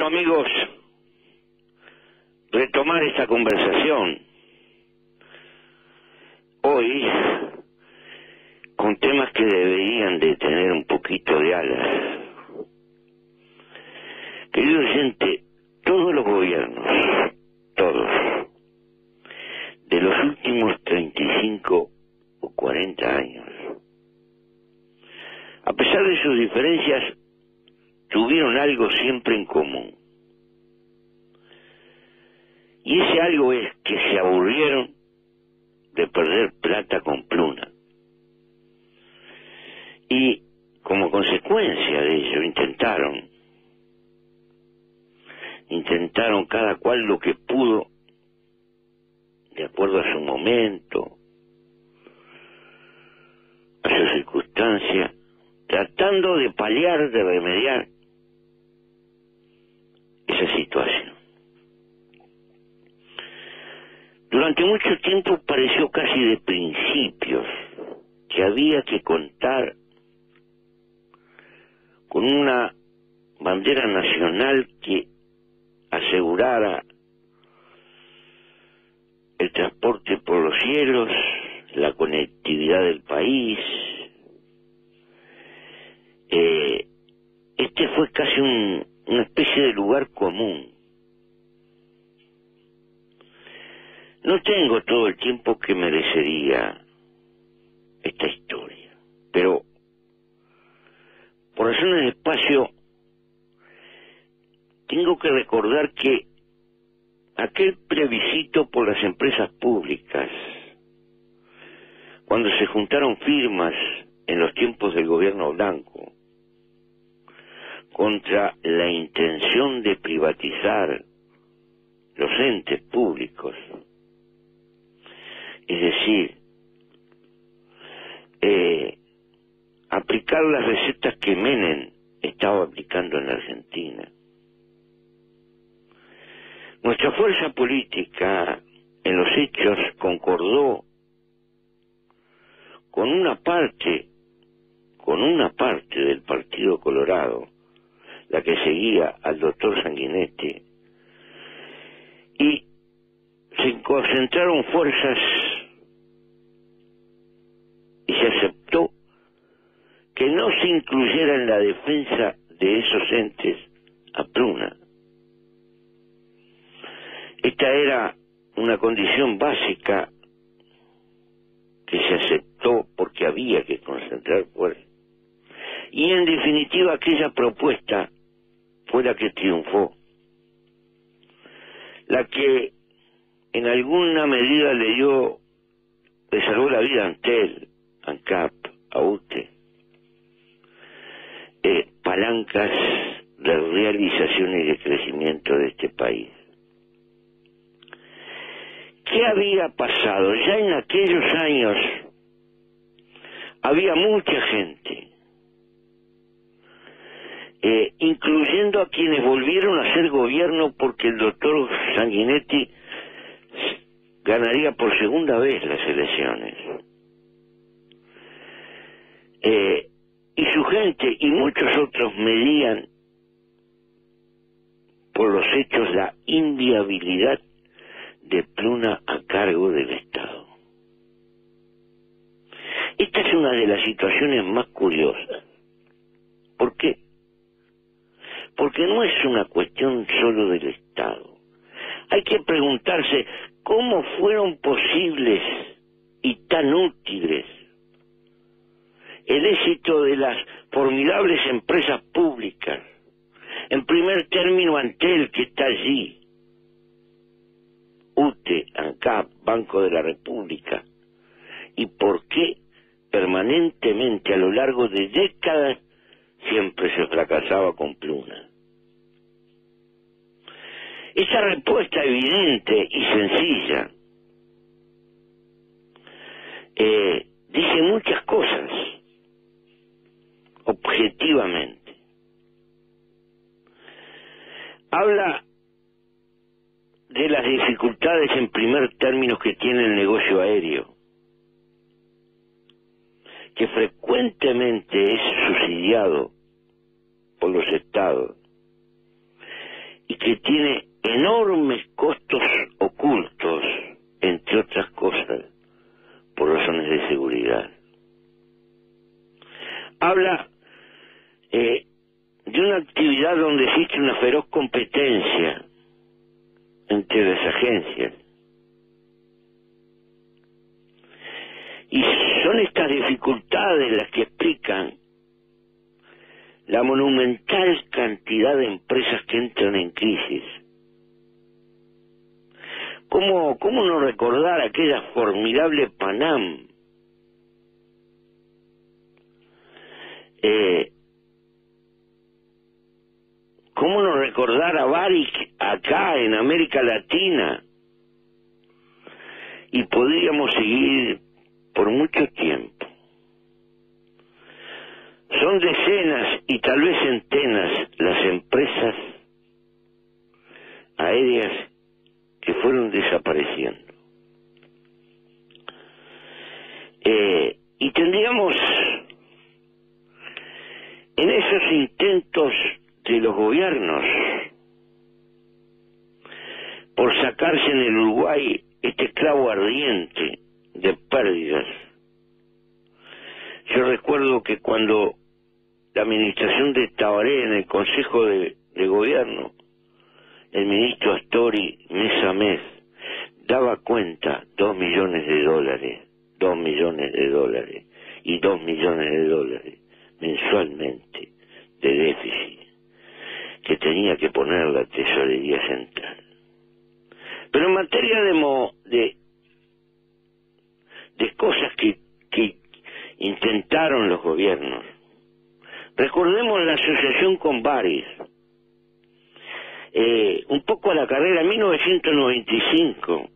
amigos, retomar esta conversación hoy con temas que deberían de tener un poquito de alas. Querido oyente, todos los gobiernos, todos, de los últimos 35 o 40 años, a pesar de sus diferencias, tuvieron algo siempre en común. Y ese algo es que se aburrieron de perder plata con Pluna. Y como consecuencia de ello intentaron cada cual lo que pudo, de acuerdo a su momento, a su circunstancia, tratando de paliar, de remediar esa situación. Durante mucho tiempo pareció casi de principios que había que contar con una bandera nacional que asegurara el transporte por los cielos, la conectividad del país. Este fue casi una especie de lugar común. No tengo todo el tiempo que merecería esta historia, pero por razones de espacio tengo que recordar que aquel plebiscito por las empresas públicas, cuando se juntaron firmas en los tiempos del gobierno blanco contra la intención de privatizar los entes públicos, es decir, aplicar las recetas que Menem estaba aplicando en la Argentina. Nuestra fuerza política en los hechos concordó con una parte del Partido Colorado, la que seguía al doctor Sanguinetti, y se concentraron fuerzas y se aceptó que no se incluyera en la defensa de esos entes a Pluna. Esta era una condición básica que se aceptó porque había que concentrar fuerzas. Y en definitiva aquella propuesta fue la que triunfó, la que en alguna medida le salvó la vida a Antel, a ANCAP, a UTE, palancas de realización y de crecimiento de este país. ¿Qué había pasado? Ya en aquellos años había mucha gente, incluyendo a quienes volvieron a ser gobierno porque el doctor Sanguinetti ganaría por segunda vez las elecciones. Y su gente y muchos otros medían por los hechos la inviabilidad de Pluna a cargo del Estado. Esta es una de las situaciones más curiosas. ¿Por qué? Porque no es una cuestión solo del Estado. Hay que preguntarse cómo fueron posibles y tan útiles el éxito de las formidables empresas públicas. En primer término, Antel, que está allí, UTE, ANCAP, Banco de la República, y por qué permanentemente a lo largo de décadas siempre se fracasaba con Pluna. Esa respuesta evidente y sencilla dice muchas cosas objetivamente. Habla de las dificultades en primer término que tiene el negocio aéreo, que frecuentemente es subsidiado por los estados que tiene enormes costos ocultos, entre otras cosas, por razones de seguridad. Habla de una actividad donde existe una feroz competencia entre las agencias. Y son estas dificultades las que explican la monumental cantidad de empresas que entran en crisis. ¿Cómo no recordar aquella formidable Panam? ¿Cómo no recordar a Barrick acá en América Latina? Y podríamos seguir por mucho tiempo. Son decenas y tal vez centenas las empresas aéreas que fueron desapareciendo. Y tendríamos en esos intentos de los gobiernos por sacarse en el Uruguay este clavo ardiente de pérdidas. Yo recuerdo que cuando la administración de Tabaré en el Consejo de Gobierno, el ministro Astori mes a mes daba cuenta $2 millones, $2 millones y $2 millones mensualmente de déficit que tenía que poner la Tesorería Central. Pero en materia de cosas que intentaron los gobiernos, recordemos la asociación con Baris, un poco a la carrera. En 1995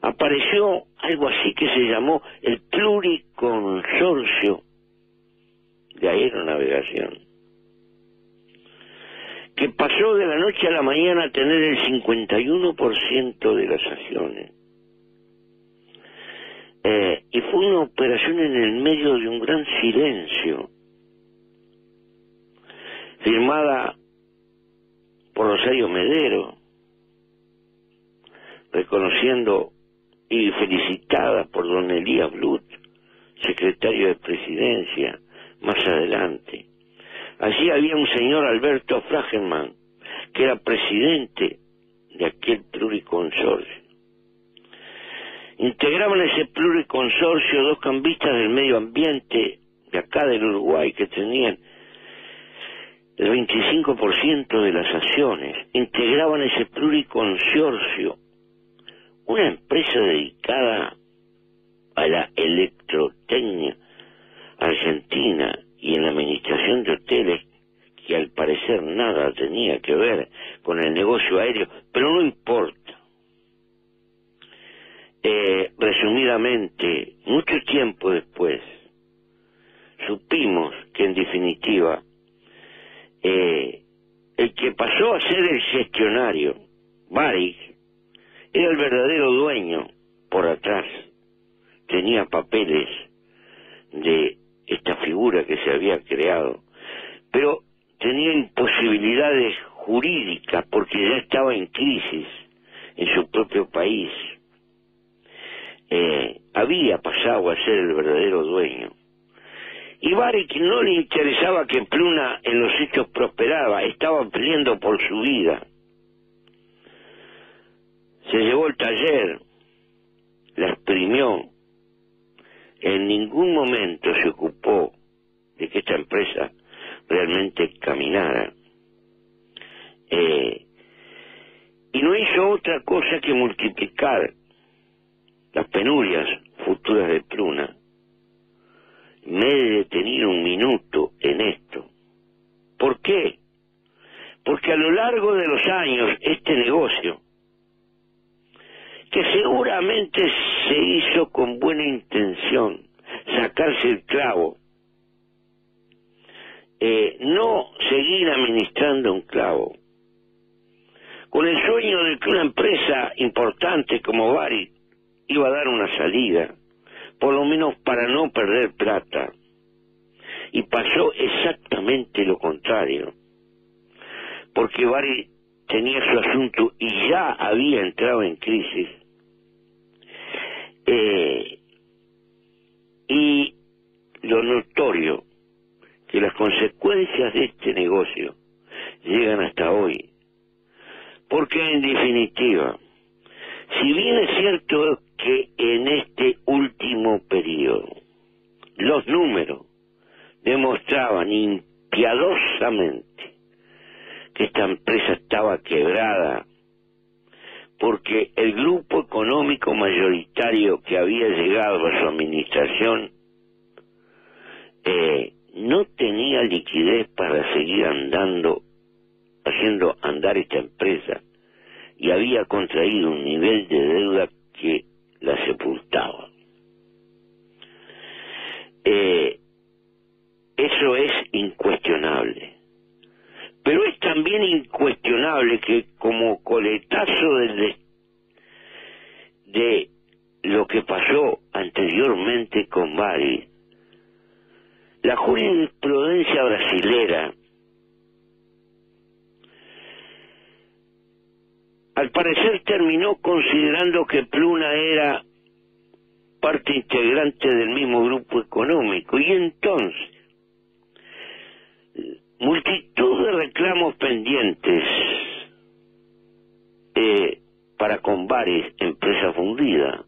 apareció algo así que se llamó el Pluriconsorcio de Aeronavegación, que pasó de la noche a la mañana a tener el 51% de las acciones. Y fue una operación en el medio de un gran silencio, firmada por Rosario Medero, reconociendo y felicitada por don Elías Blut, secretario de Presidencia, más adelante. Allí había un señor Alberto Fragenman, que era presidente de aquel pluriconsorcio. Integraban ese pluriconsorcio dos cambistas del medio ambiente de acá del Uruguay que tenían el 25% de las acciones. Integraban ese pluriconsorcio una empresa dedicada a la electrotecnia argentina y en la administración de hoteles, que al parecer nada tenía que ver con el negocio aéreo, pero no importa. Resumidamente, mucho tiempo después, supimos que en definitiva, el que pasó a ser el gestionario, Barrick, era el verdadero dueño por atrás. Tenía papeles de esta figura que se había creado, pero tenía imposibilidades jurídicas porque ya estaba en crisis en su propio país. Había pasado a ser el verdadero dueño. Y Barrick no le interesaba que Pluna en los hechos prosperaba, estaba peleando por su vida. Se llevó el taller, la exprimió, en ningún momento se ocupó de que esta empresa realmente caminara. Y no hizo otra cosa que multiplicar las penurias futuras de Pluna. Me he detenido un minuto en esto. ¿Por qué? Porque a lo largo de los años este negocio, que seguramente se hizo con buena intención, sacarse el clavo, no seguir administrando un clavo, con el sueño de que una empresa importante como Barrick iba a dar una salida, por lo menos para no perder plata. Y pasó exactamente lo contrario, porque Barrick tenía su asunto y ya había entrado en crisis, y lo notorio que las consecuencias de este negocio llegan hasta hoy, porque en definitiva, si bien es cierto que en este último periodo los números demostraban impiadosamente que esta empresa estaba quebrada, porque el grupo económico mayoritario que había llegado a su administración no tenía liquidez para seguir haciendo andar esta empresa, y había contraído un nivel de deuda que la sepultaba. Eso es incuestionable. Pero es también incuestionable que como coletazo de lo que pasó anteriormente con Bari, la jurisprudencia brasilera al parecer terminó considerando que Pluna era parte integrante del mismo grupo económico, y entonces multitud de reclamos pendientes para con Bari, empresa fundida,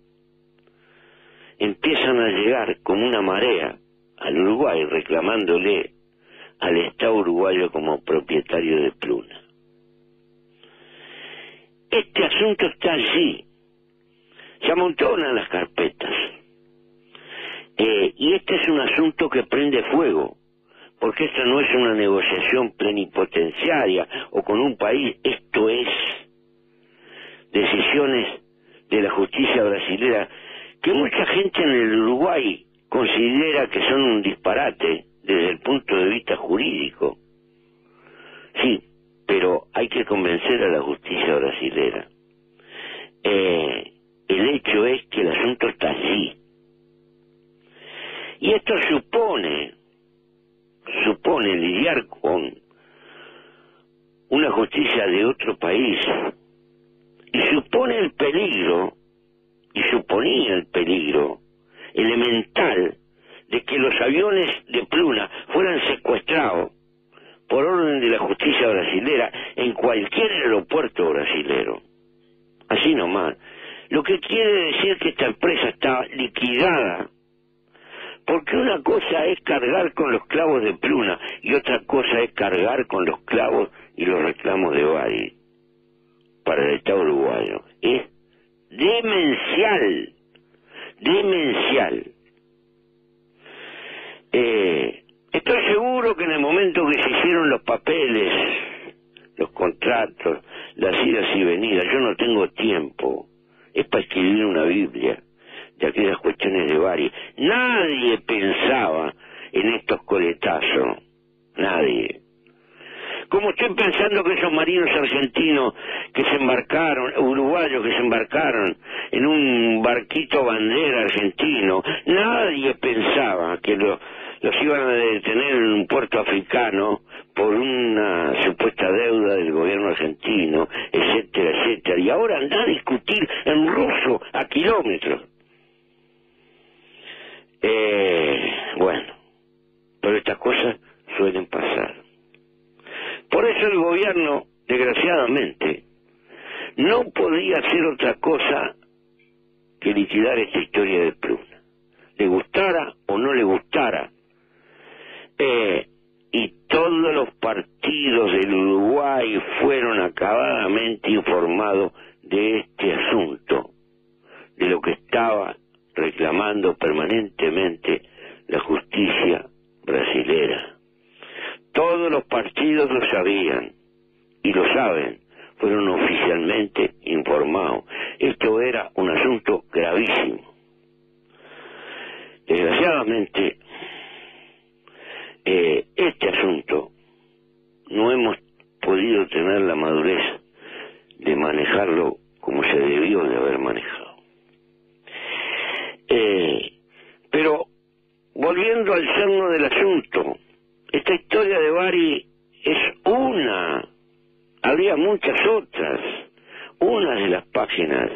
empiezan a llegar como una marea al Uruguay, reclamándole al Estado uruguayo como propietario de Pluna. Este asunto está allí, se amontonan las carpetas, y este es un asunto que prende fuego, porque esta no es una negociación plenipotenciaria o con un país, esto es decisiones de la justicia brasilera que mucha gente en el Uruguay considera que son un disparate desde el punto de vista jurídico. Sí, pero hay que convencer a la justicia brasilera. El hecho es que el asunto está allí. Y esto supone lidiar con una justicia de otro país, y supone el peligro, y suponía el peligro elemental de que los aviones de Pluna fueran secuestrados por orden de la justicia brasilera en cualquier aeropuerto brasilero. Así nomás. Lo que quiere decir que esta empresa está liquidada, porque una cosa es cargar con los clavos de Pluna y otra cosa es cargar con los clavos y los reclamos de Bari para el Estado uruguayo. Es demencial, demencial. Estoy seguro que en el momento que se hicieron los papeles, los contratos, las idas y venidas, yo no tengo tiempo, es para escribir una Biblia de aquellas cuestiones de Bari. Nadie pensaba en estos coletazos, nadie. Como estoy pensando que esos marinos argentinos que se embarcaron, uruguayos que se embarcaron en un barquito bandera argentino, nadie pensaba que los iban a detener en un puerto africano por una supuesta deuda del gobierno argentino, etcétera, etcétera. Y ahora anda a discutir en ruso a kilómetros. Bueno, pero estas cosas suelen pasar. Por eso el gobierno, desgraciadamente, no podía hacer otra cosa que liquidar esta historia de Pluna, le gustara o no le gustara. Y todos los partidos del Uruguay fueron acabadamente informados de este asunto, de lo que estaba reclamando permanentemente la justicia brasilera. Todos los partidos lo sabían, y lo saben, fueron oficialmente informados. Esto era un asunto gravísimo. Desgraciadamente, este asunto no hemos podido tener la madurez de manejarlo como se debió de haber manejado. Pero, volviendo al cerno del asunto, esta historia de Bari es una. A habría muchas otras. Una de las páginas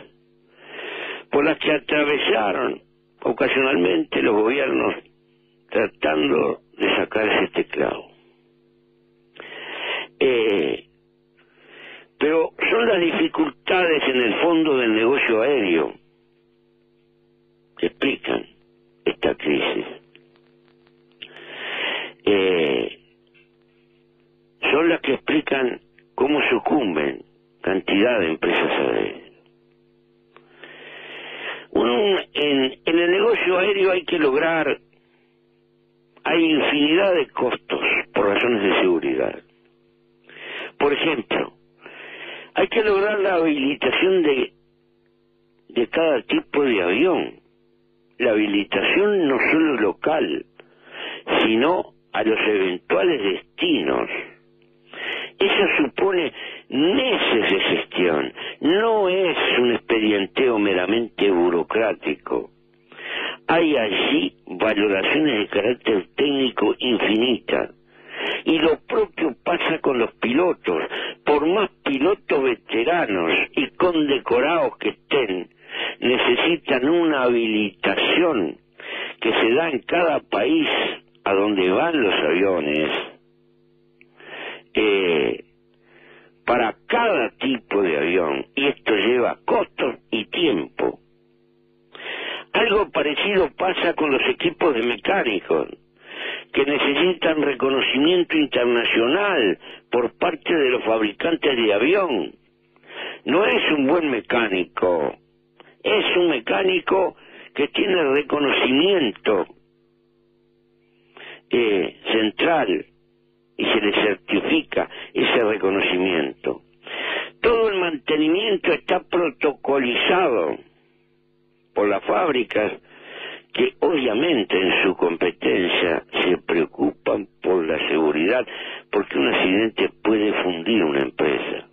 por las que atravesaron ocasionalmente los gobiernos tratando de sacar ese teclado. Pero son las dificultades en el fondo del negocio aéreo que explican esta crisis. Son las que explican cómo sucumben cantidad de empresas aéreas. En el negocio aéreo hay infinidad de costos por razones de seguridad. Por ejemplo, hay que lograr la habilitación de cada tipo de avión. La habilitación no solo local, sino a los eventuales destinos. Eso supone meses de gestión, no es un expedienteo meramente burocrático. Hay allí valoraciones de carácter técnico infinitas. Y lo propio pasa con los pilotos. Por más pilotos veteranos y condecorados que estén, necesitan una habilitación que se da en cada país a donde van los aviones, para cada tipo de avión, y esto lleva costos y tiempo. Algo parecido pasa con los equipos de mecánicos, que necesitan reconocimiento internacional por parte de los fabricantes de avión. No es un buen mecánico, es un mecánico que tiene reconocimiento central y se le certifica ese reconocimiento. Todo el mantenimiento está protocolizado por las fábricas, que obviamente en su competencia se preocupan por la seguridad, porque un accidente puede fundir una empresa.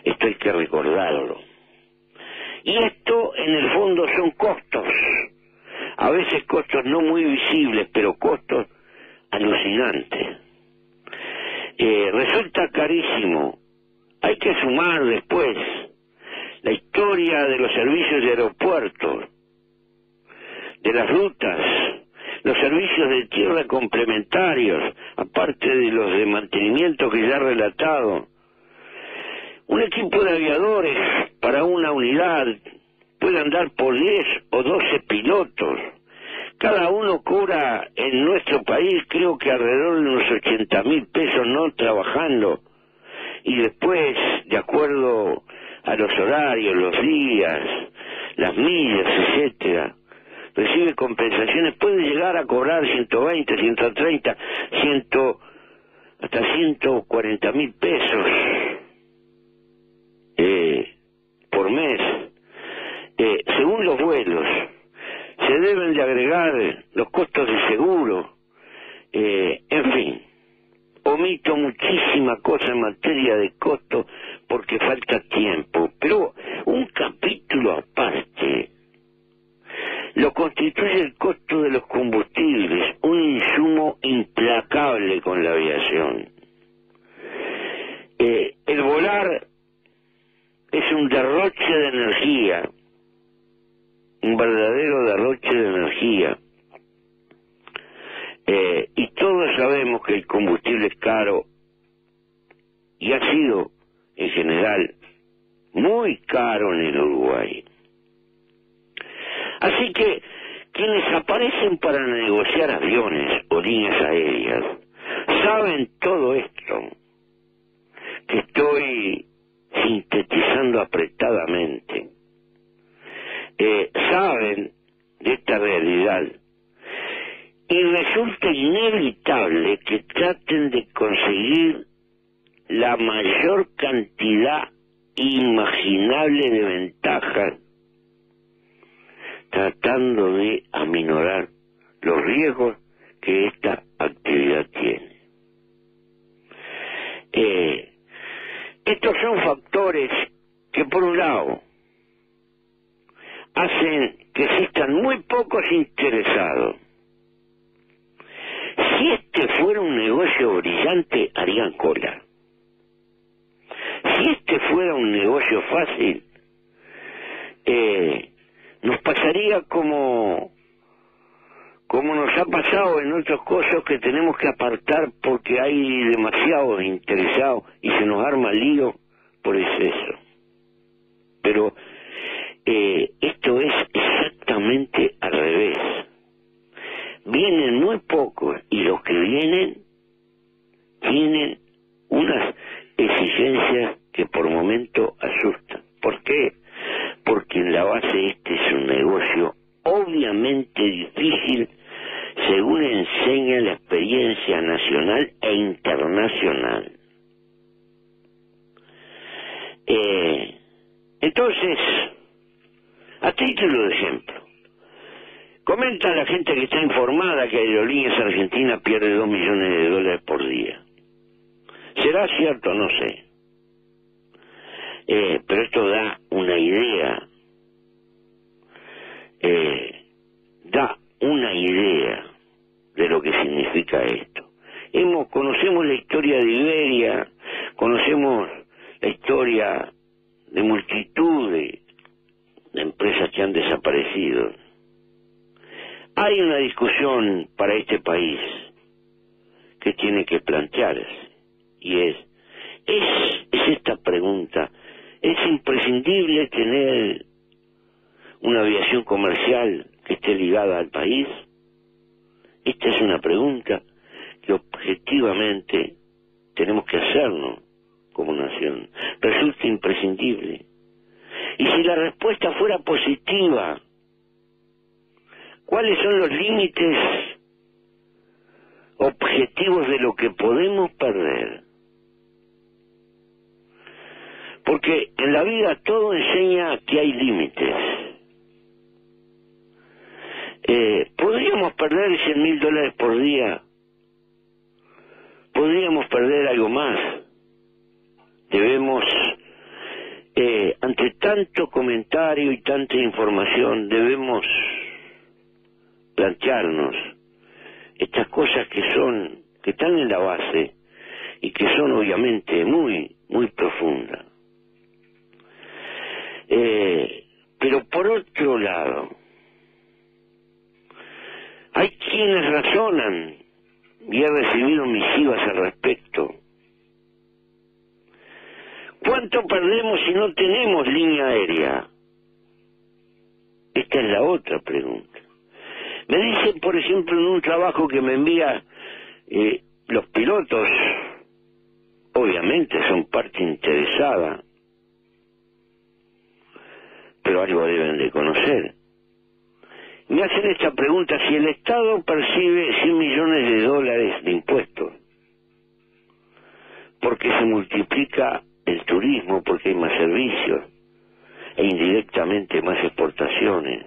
Esto hay que recordarlo. Y esto en el fondo son costos, a veces costos no muy visibles, pero costos alucinantes. Resulta carísimo. Hay que sumar después la historia de los servicios de aeropuertos, de las rutas, los servicios de tierra complementarios, aparte de los de mantenimiento que ya he relatado. Un equipo de aviadores para una unidad puede andar por 10 o 12 pilotos. Cada uno cobra en nuestro país creo que alrededor de unos 80.000 pesos no trabajando. Y después, de acuerdo a los horarios, los días, las millas, etcétera, recibe compensaciones, puede llegar a cobrar 120, 130, hasta 140.000 pesos por mes. Según los vuelos, se deben de agregar los costos de seguro, en fin. Omito muchísima cosa en materia de costo porque falta tiempo, pero un capítulo aparte lo constituye el costo de los combustibles, un insumo implacable con la aviación. El volar es un derroche de energía, un verdadero derroche de energía. Y todos sabemos que el combustible es caro y ha sido, en general, muy caro en el Uruguay. Así que quienes aparecen para negociar aviones o líneas aéreas saben todo esto que estoy sintetizando apretadamente. Saben de esta realidad. Y resulta inevitable que traten de conseguir la mayor cantidad imaginable de ventajas, tratando de aminorar los riesgos que esta actividad tiene. Estos son factores que, por un lado, hacen que existan muy pocos interesados. Si este fuera un negocio brillante, harían cola. fuera un negocio fácil, nos pasaría como nos ha pasado en otras cosas, que tenemos que apartar porque hay demasiados interesados y se nos arma lío por exceso. Pero esto es exactamente al revés. Vienen muy pocos y los que vienen tienen unas exigencias que por momento asustan. ¿Por qué? Porque en la base este es un negocio obviamente difícil, según enseña la experiencia nacional e internacional. Entonces, a título de ejemplo, comenta la gente que está informada que Aerolíneas Argentinas pierde 2 millones de dólares por día. ¿Será cierto? No sé. Pero esto da una idea. Da una idea de lo que significa esto. Conocemos la historia de Iberia, conocemos la historia de multitud de empresas que han desaparecido. Hay una discusión para este país que tiene que plantearse, y es esta pregunta: ¿es imprescindible tener una aviación comercial que esté ligada al país? Esta es una pregunta que objetivamente tenemos que hacernos como nación. ¿Resulta imprescindible? Y si la respuesta fuera positiva, ¿cuáles son los límites objetivos de lo que podemos perder? Porque en la vida todo enseña que hay límites. Podríamos perder $100.000 por día. Podríamos perder algo más. Debemos, ante tanto comentario y tanta información, debemos plantearnos estas cosas que están en la base y que son obviamente muy, muy profundas. Pero por otro lado, hay quienes razonan, y he recibido misivas al respecto. ¿Cuánto perdemos si no tenemos línea aérea? Esta es la otra pregunta. Me dicen, por ejemplo, en un trabajo que me envía, los pilotos, obviamente son parte interesada, pero algo deben de conocer. Me hacen esta pregunta: si el Estado percibe $100 millones de impuestos, porque se multiplica el turismo, porque hay más servicios, e indirectamente más exportaciones,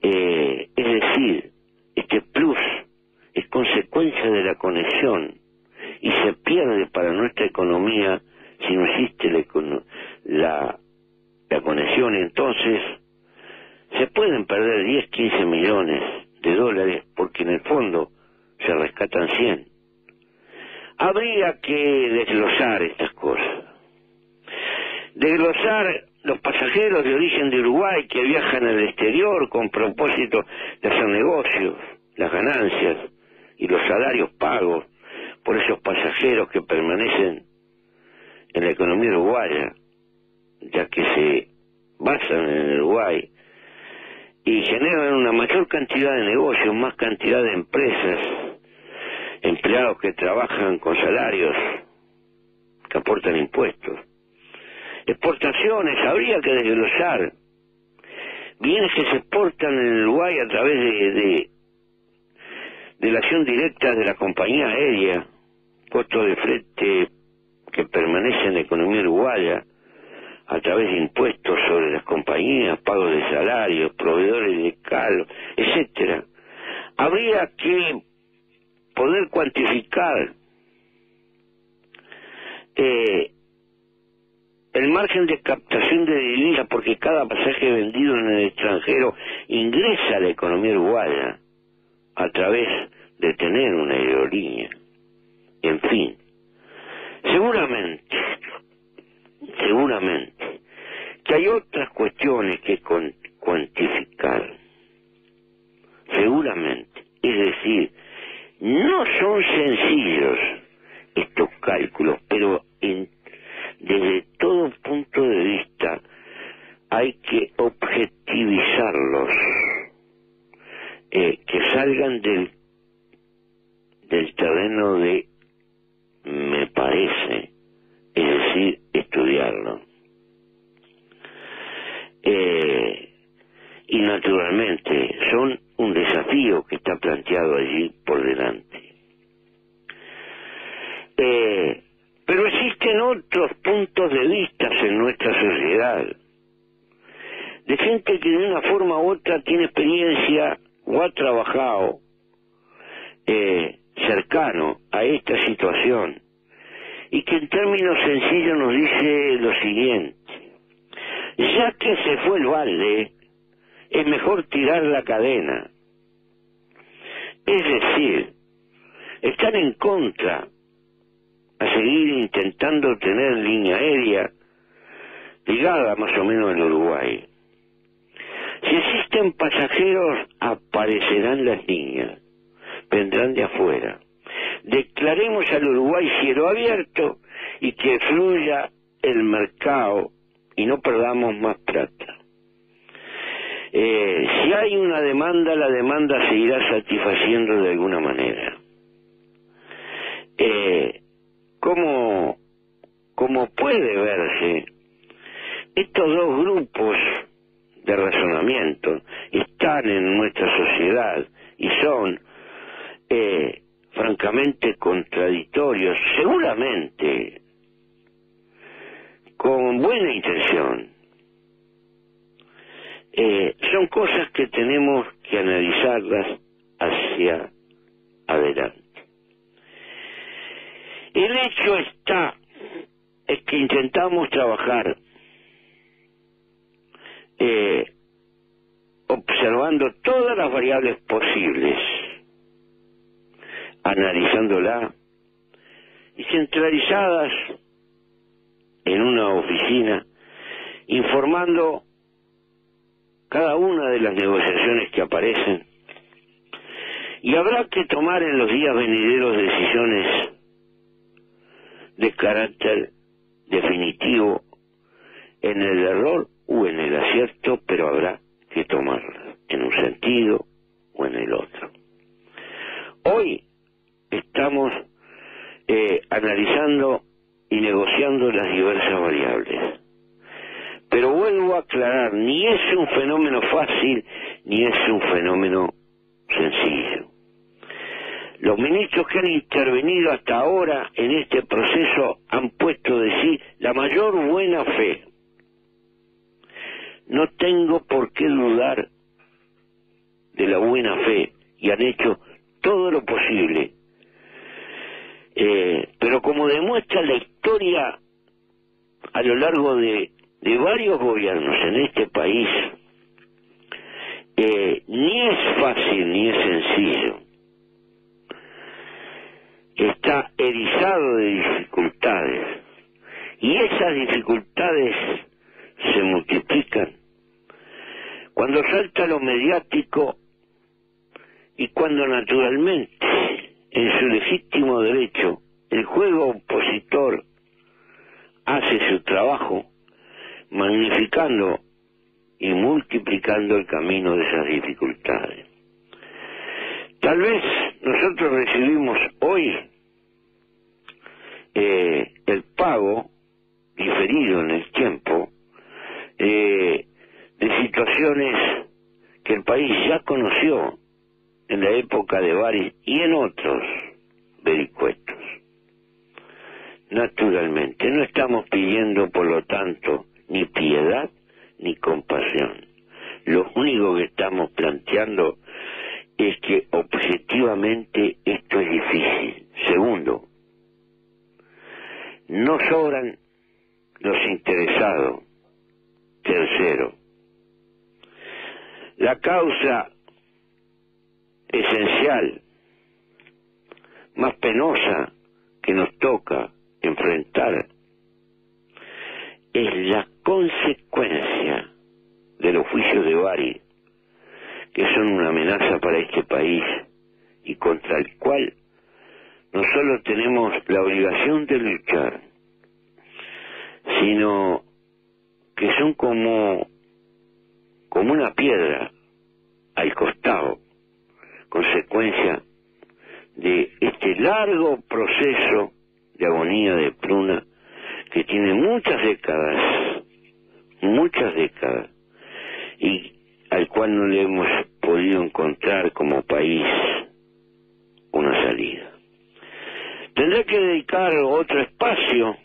es decir, este plus es consecuencia de la conexión, y se pierde para nuestra economía si no existe la conexión. Entonces se pueden perder 10, 15 millones de dólares porque en el fondo se rescatan 100. Habría que desglosar estas cosas. Desglosar los pasajeros de origen de Uruguay que viajan al exterior con propósito de hacer negocios, las ganancias y los salarios pagos por esos pasajeros que permanecen en la economía uruguaya, ya que se basan en el Uruguay y generan una mayor cantidad de negocios, más cantidad de empresas, empleados que trabajan con salarios que aportan impuestos. Exportaciones, habría que desglosar bienes que se exportan en el Uruguay a través de la acción directa de la compañía aérea, costos de flete que permanecen en la economía uruguaya a través de impuestos sobre las compañías, pagos de salarios, proveedores de calo, etcétera. Habría que poder cuantificar el margen de captación de divisas, porque cada pasaje vendido en el extranjero ingresa a la economía uruguaya a través de tener una aerolínea. En fin, seguramente seguramente, que hay otras cuestiones que cuantificar, seguramente. Es decir, no son sencillos estos cálculos, pero desde todo punto de vista hay que objetivizarlos, que salgan del terreno de me parece, es decir, estudiarlo. Y naturalmente son un desafío que está planteado allí por delante. Pero existen otros puntos de vista en nuestra sociedad, de gente que de una forma u otra tiene experiencia o ha trabajado cercano a esta situación, y que en términos sencillos nos dice lo siguiente: ya que se fue el balde, es mejor tirar la cadena. Es decir, están en contra a seguir intentando tener línea aérea ligada más o menos al Uruguay. Si existen pasajeros, aparecerán las líneas, vendrán de afuera. Declaremos al Uruguay cielo abierto y que fluya el mercado y no perdamos más plata. Si hay una demanda, la demanda se irá satisfaciendo de alguna manera. Como puede verse, estos dos grupos de razonamiento están en nuestra sociedad y son francamente contradictorios, seguramente con buena intención. Son cosas que tenemos que analizarlas hacia adelante. El hecho está es que intentamos trabajar observando todas las variables posibles, analizándolas y centralizadas en una oficina, informando cada una de las negociaciones que aparecen, y habrá que tomar en los días venideros decisiones de carácter definitivo en el error o en el acierto, pero habrá que tomarlas en un sentido o en el otro. Hoy estamos analizando y negociando las diversas variables, pero vuelvo a aclarar, ni es un fenómeno fácil ni es un fenómeno sencillo. Los ministros que han intervenido hasta ahora en este proceso han puesto de sí la mayor buena fe. No tengo por qué dudar de la buena fe, y han hecho todo lo posible. Pero como demuestra la historia a lo largo de varios gobiernos en este país, ni es fácil ni es sencillo. Está erizado de dificultades, y esas dificultades se multiplican cuando salta lo mediático y cuando naturalmente, en su legítimo derecho, el juego opositor hace su trabajo, magnificando y multiplicando el camino de esas dificultades. Tal vez nosotros recibimos hoy el pago diferido en el tiempo de situaciones que el país ya conoció en la época de Baris y en otros vericuetos. Naturalmente, no estamos pidiendo, por lo tanto, ni piedad ni compasión. Lo único que estamos planteando es que objetivamente esto es difícil. Segundo, no sobran los interesados. Tercero, la causa esencial, más penosa que nos toca enfrentar, es consecuencia de los juicios de Bari, que son una amenaza para este país y contra el cual no solo tenemos la obligación de luchar, sino que son como una piedra al costado, consecuencia de este largo proceso de agonía de Pruna que tiene muchas décadas, y al cual no le hemos podido encontrar como país una salida. Tendré que dedicar otro espacio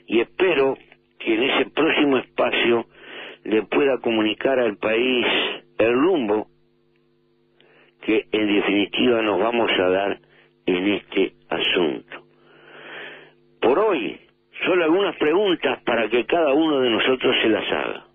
y espero que en ese próximo espacio le pueda comunicar al país el rumbo que en definitiva nos vamos a dar en este asunto. Por hoy, solo algunas preguntas para que cada uno de nosotros se las haga.